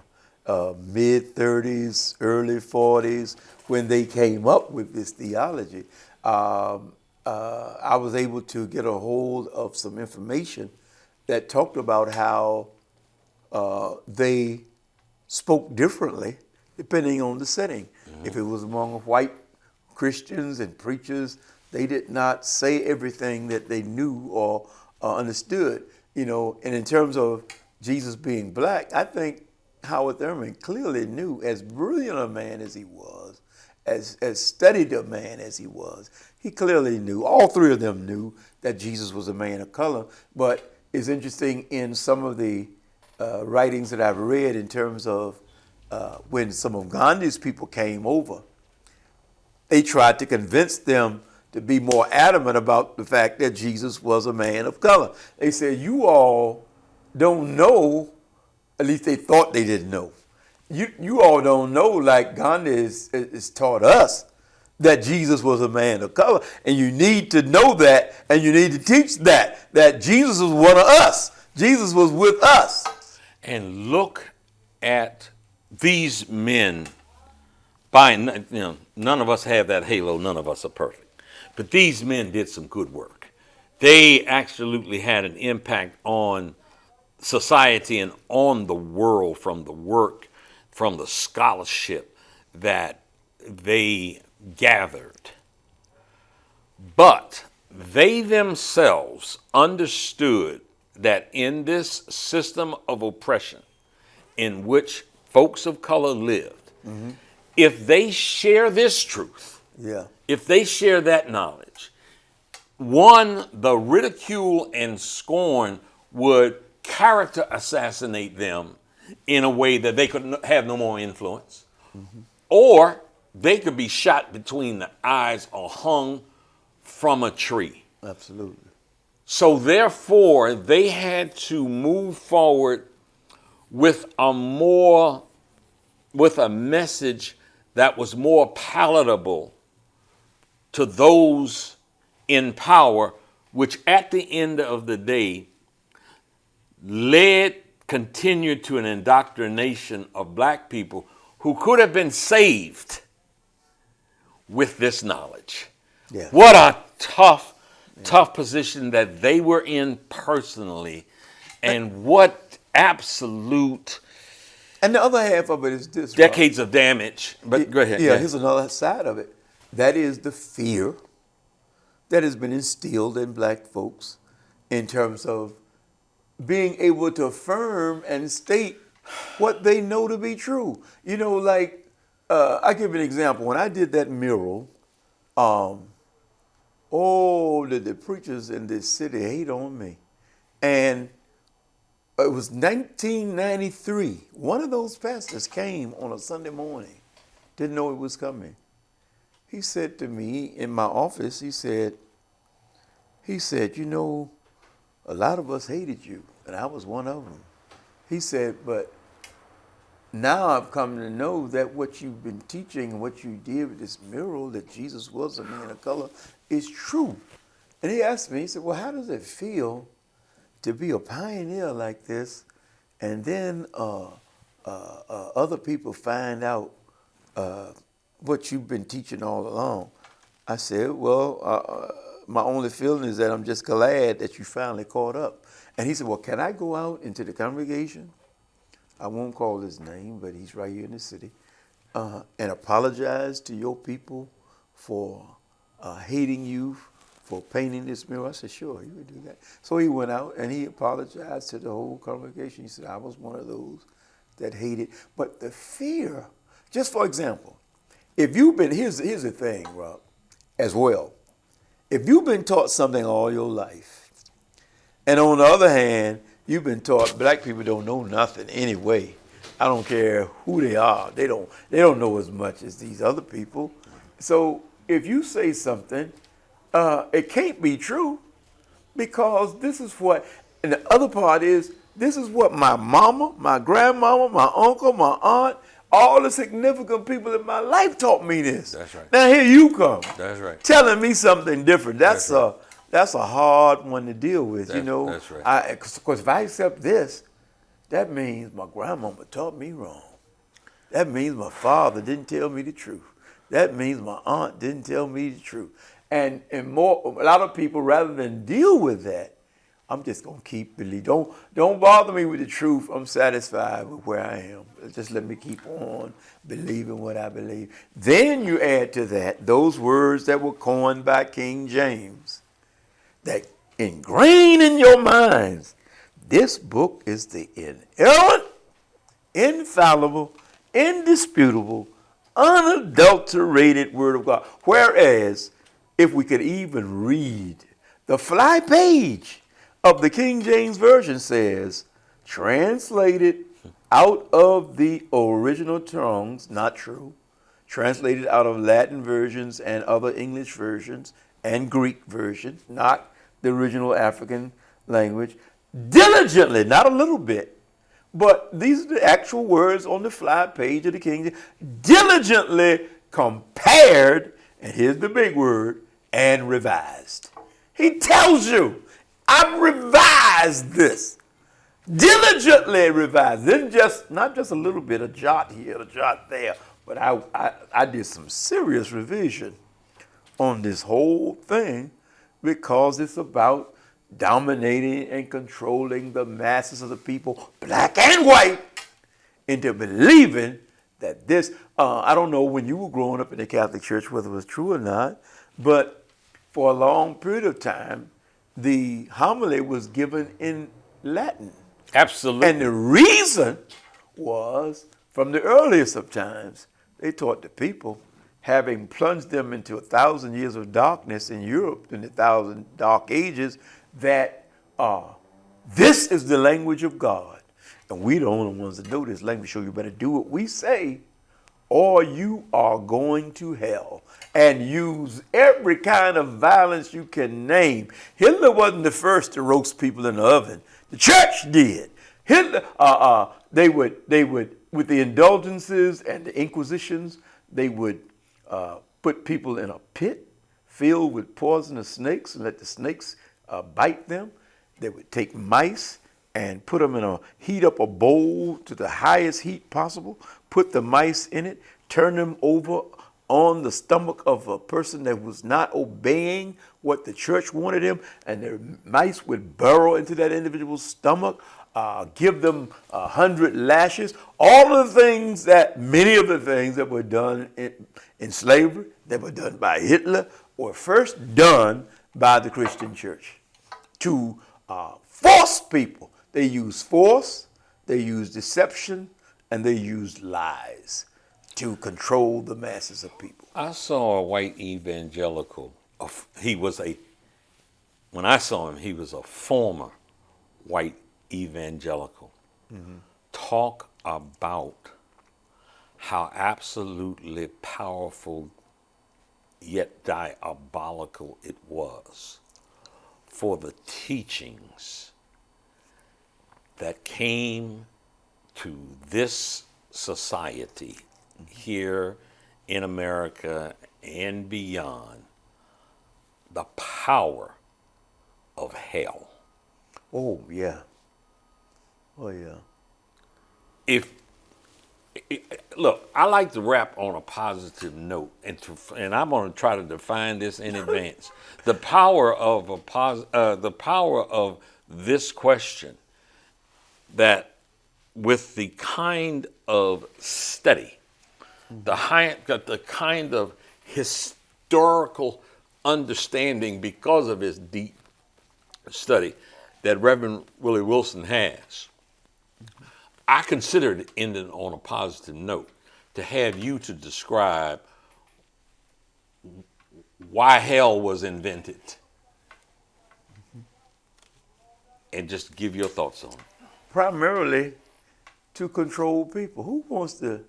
Mid 30s, early 40s, when they came up with this theology. I was able to get a hold of some information that talked about how they spoke differently depending on the setting. If it was among white Christians and preachers, they did not say everything that they knew or understood. And in terms of Jesus being black, I think Howard Thurman clearly knew, as brilliant a man as he was, as studied a man as he was, he clearly knew, all three of them knew, that Jesus was a man of color. But it's interesting in some of the writings that I've read in terms of when some of Gandhi's people came over, they tried to convince them to be more adamant about the fact that Jesus was a man of color. They said, you all don't know, at least they thought they didn't know. You all don't know, like Gandhi is taught us, that Jesus was a man of color. And you need to know that, and you need to teach that Jesus was one of us. Jesus was with us. And look at these men. None of us have that halo. None of us are perfect. But these men did some good work. They absolutely had an impact on society and on the world from the work, from the scholarship that they gathered. But they themselves understood that in this system of oppression in which folks of color lived, if they share this truth, if they share that knowledge, one, the ridicule and scorn would character assassinate them in a way that they could have no more influence, or they could be shot between the eyes or hung from a tree. Absolutely. So therefore, they had to move forward with a message that was more palatable to those in power, which at the end of the day continued to an indoctrination of black people who could have been saved with this knowledge. Yeah. What a tough position that they were in personally, and what absolute and the other half of it is this. Decades of damage. But go ahead. Yeah, here's another side of it. That is the fear that has been instilled in black folks in terms of being able to affirm and state what they know to be true. You know, like, I give you an example. When I did that mural, the preachers in this city hate on me. And it was 1993. One of those pastors came on a Sunday morning, didn't know it was coming. He said to me in my office, he said, you know, a lot of us hated you, and I was one of them. He said, but now I've come to know that what you've been teaching and what you did with this mural, that Jesus was a man of color, is true. And he asked me, he said, well, how does it feel to be a pioneer like this, and then other people find out what you've been teaching all along? I said, well, my only feeling is that I'm just glad that you finally caught up. And he said, well, can I go out into the congregation? I won't call his name, but he's right here in the city, and apologize to your people for hating you for painting this mural? I said, sure, he would do that. So he went out and he apologized to the whole congregation. He said, I was one of those that hated. But the fear, just for example, if you've been, here's the thing, Rob, as well. If you've been taught something all your life, and on the other hand, you've been taught black people don't know nothing anyway. I don't care who they are. They don't know as much as these other people. So if you say something, it can't be true, because this is what, and the other part is, this is what my mama, my grandmama, my uncle, my aunt, all the significant people in my life taught me this. That's right. Now here you come. That's right. Telling me something different. That's a hard one to deal with, That's, you know. That's right. Because if I accept this, that means my grandmama taught me wrong. That means my father didn't tell me the truth. That means my aunt didn't tell me the truth. And a lot of people, rather than deal with that, I'm just gonna keep believing. Don't bother me with the truth. I'm satisfied with where I am. Just let me keep on believing what I believe. Then you add to that those words that were coined by King James, that ingrained in your minds. This book is the inerrant, infallible, indisputable, unadulterated word of God. Whereas, if we could even read the fly page of the King James Version, says, translated out of the original tongues, not true, translated out of Latin versions and other English versions and Greek version, not the original African language, diligently, not a little bit, but these are the actual words on the fly page of the King James, diligently compared, and here's the big word, and revised. He tells you, I've revised this. Diligently revised. Then not just a little bit, a jot here, a jot there, but I did some serious revision on this whole thing because it's about dominating and controlling the masses of the people, black and white, into believing that this, I don't know when you were growing up in the Catholic Church whether it was true or not, but for a long period of time, the homily was given in Latin. Absolutely. And the reason was, from the earliest of times, they taught the people, having plunged them into 1,000 years of darkness in Europe in the 1,000 dark ages, that this is the language of God. And we're the only ones that know this language, so you better do what we say, or you are going to hell. And use every kind of violence you can name. Hitler wasn't the first to roast people in the oven. The church did. Hitler, they would, with the indulgences and the inquisitions, they would put people in a pit filled with poisonous snakes and let the snakes bite them. They would take mice and put them heat up a bowl to the highest heat possible, put the mice in it, turn them over on the stomach of a person that was not obeying what the church wanted him, and the mice would burrow into that individual's stomach, give them 100 lashes. All of the things many of the things that were done in slavery, that were done by Hitler, were first done by the Christian church to force people. They used force, they used deception, and they used lies to control the masses of people. I saw a white evangelical. When I saw him, he was a former white evangelical. Mm-hmm. Talk about how absolutely powerful yet diabolical it was for the teachings that came to this society here in America and beyond, the power of hell. Oh, yeah. Oh, yeah. Look, I like to rap on a positive note, and I'm going to try to define this in advance. The power of this question, that with the kind of study, the kind of historical understanding because of his deep study that Reverend Willie Wilson has, I considered it ending on a positive note to have you to describe why hell was invented and just give your thoughts on it. Primarily to control people. Who wants to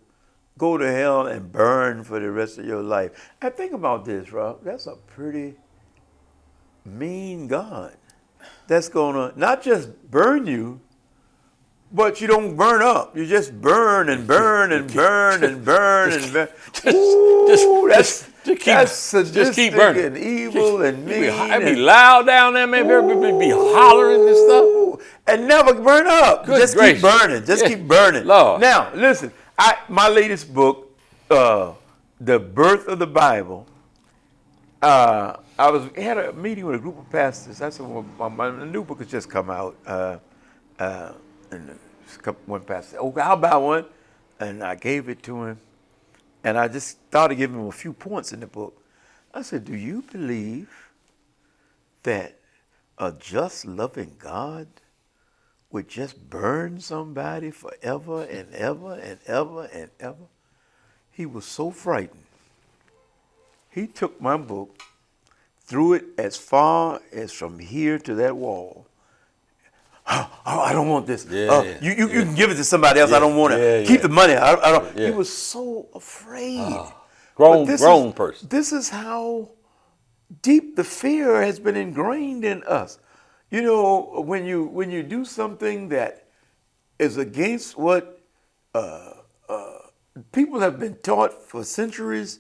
go to hell and burn for the rest of your life? And think about this, Rob. That's a pretty mean God. That's going to not just burn you, but you don't burn up. You just burn and burn and burn and burn and burn. That's sadistic burning. And evil and mean. It'd be loud down there, maybe everybody be hollering and stuff. And never burn up. Just keep burning. Just keep burning. Lord. Now, listen. My latest book, The Birth of the Bible, I had a meeting with a group of pastors. That's my new book has just come out. And one pastor said, "Oh, how about one?" And I gave it to him. And I just started giving him a few points in the book. I said, "Do you believe that a just, loving God would just burn somebody forever and ever and ever and ever?" He was so frightened. He took my book, threw it as far as from here to that wall. "Oh, I don't want this. You can give it to somebody else. I don't want it. Keep the money. I don't." He was so afraid. Grown person. This is how deep the fear has been ingrained in us. You know, when you do something that is against what people have been taught for centuries,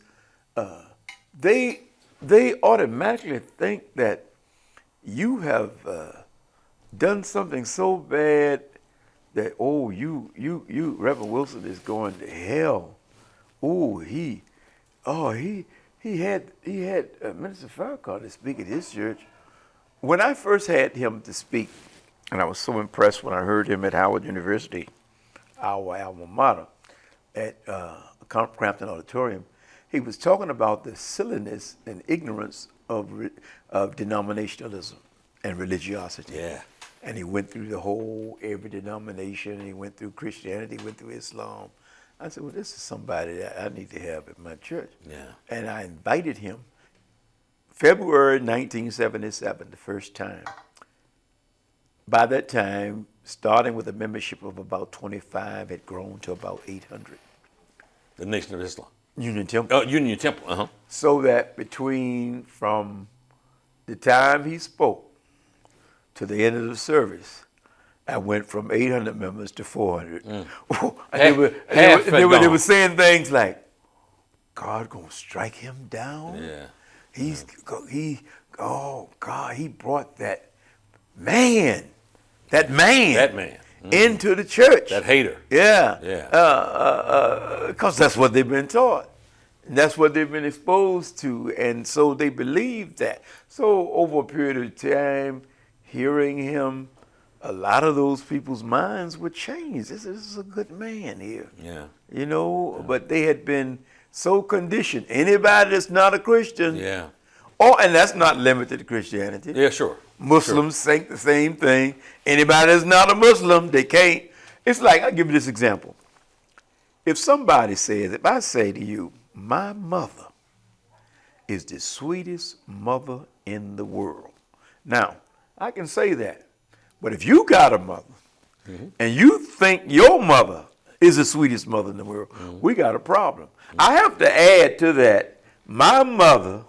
they automatically think that you have done something so bad that you Reverend Wilson is going to hell. He had Minister Farrakhan to speak at his church. When I first had him to speak, and I was so impressed when I heard him at Howard University, our alma mater, at Crampton Auditorium, he was talking about the silliness and ignorance of denominationalism and religiosity. Yeah. And he went through every denomination, and he went through Christianity, went through Islam. I said, well, this is somebody that I need to have at my church. Yeah. And I invited him February 1977, the first time. By that time, starting with a membership of about 25, had grown to about 800. The Nation of Islam. Union Temple. Oh, Union Temple, uh-huh. So that from the time he spoke to the end of the service, I went from 800 members to 400. They were saying things like, God gonna strike him down? Yeah. God, he brought that man into the church. That hater. Yeah. Yeah. Because that's what they've been taught. And that's what they've been exposed to. And so they believe that. So over a period of time, hearing him, a lot of those people's minds were changed. This is a good man here. Yeah. You know, but they had been so conditioned. Anybody that's not a Christian. Yeah. And that's not limited to Christianity. Yeah, sure. Muslims think the same thing. Anybody that's not a Muslim, they can't. It's like, I'll give you this example. If I say to you, my mother is the sweetest mother in the world. Now, I can say that. But if you got a mother and you think your mother is the sweetest mother in the world, we got a problem. I have to add to that, my mother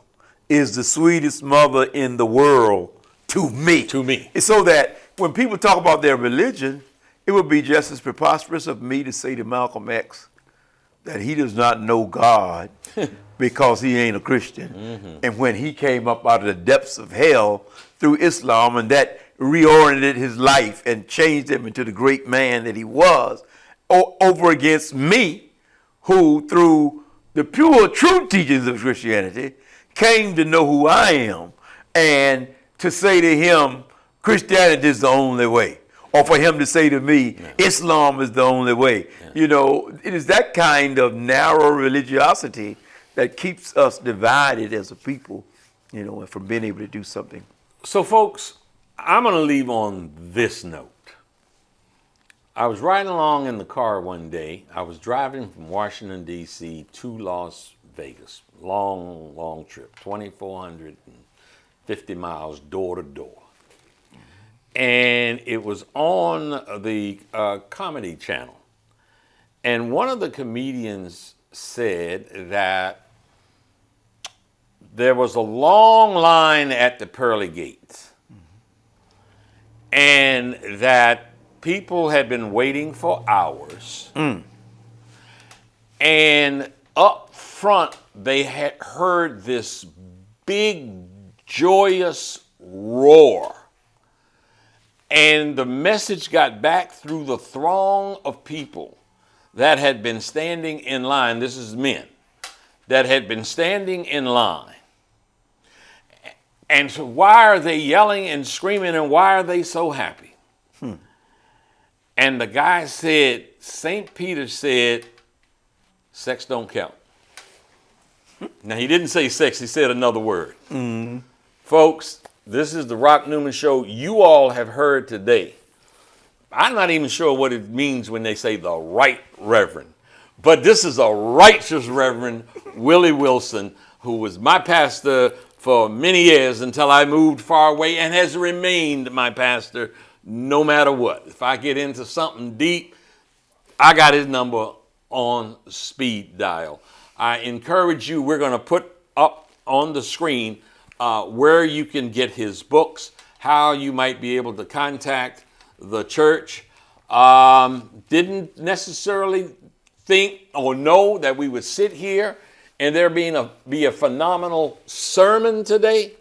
is the sweetest mother in the world to me. To me. So that when people talk about their religion, it would be just as preposterous of me to say to Malcolm X that he does not know God because he ain't a Christian. And when he came up out of the depths of hell through Islam, and that reoriented his life and changed him into the great man that he was, over against me, who through the pure, true teachings of Christianity came to know who I am, and to say to him, Christianity is the only way. Or for him to say to me, Islam is the only way. Yeah. You know, it is that kind of narrow religiosity that keeps us divided as a people, you know, and from being able to do something. So, folks, I'm going to leave on this note. I was riding along in the car one day. I was driving from Washington, D.C. to Las Vegas. Long, long trip, 2,450 miles door to door. And it was on the Comedy Channel. And one of the comedians said that there was a long line at the pearly gates. And that people had been waiting for hours. And up front, they had heard this big, joyous roar. And the message got back through the throng of people that had been standing in line. This is men that had been standing in line. And so why are they yelling and screaming, and why are they so happy? And the guy said, St. Peter said, sex don't count. Now, he didn't say sex, he said another word. Folks, this is the Rock Newman Show. You all have heard today. I'm not even sure what it means when they say the right reverend. But this is a righteous Reverend Willie Wilson, who was my pastor for many years until I moved far away, and has remained my pastor no matter what. If I get into something deep, I got his number on speed dial. I encourage you, we're going to put up on the screen where you can get his books, how you might be able to contact the church. Didn't necessarily think or know that we would sit here and there be a phenomenal sermon today.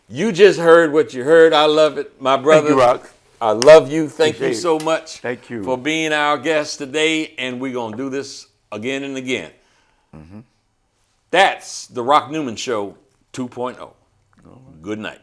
You just heard what you heard. I love it, my brother. Thank you, Rock. I love you. Thank you so much. Thank you for being our guest today, and we're gonna do this again and again. That's the Rock Newman Show 2.0. Good night.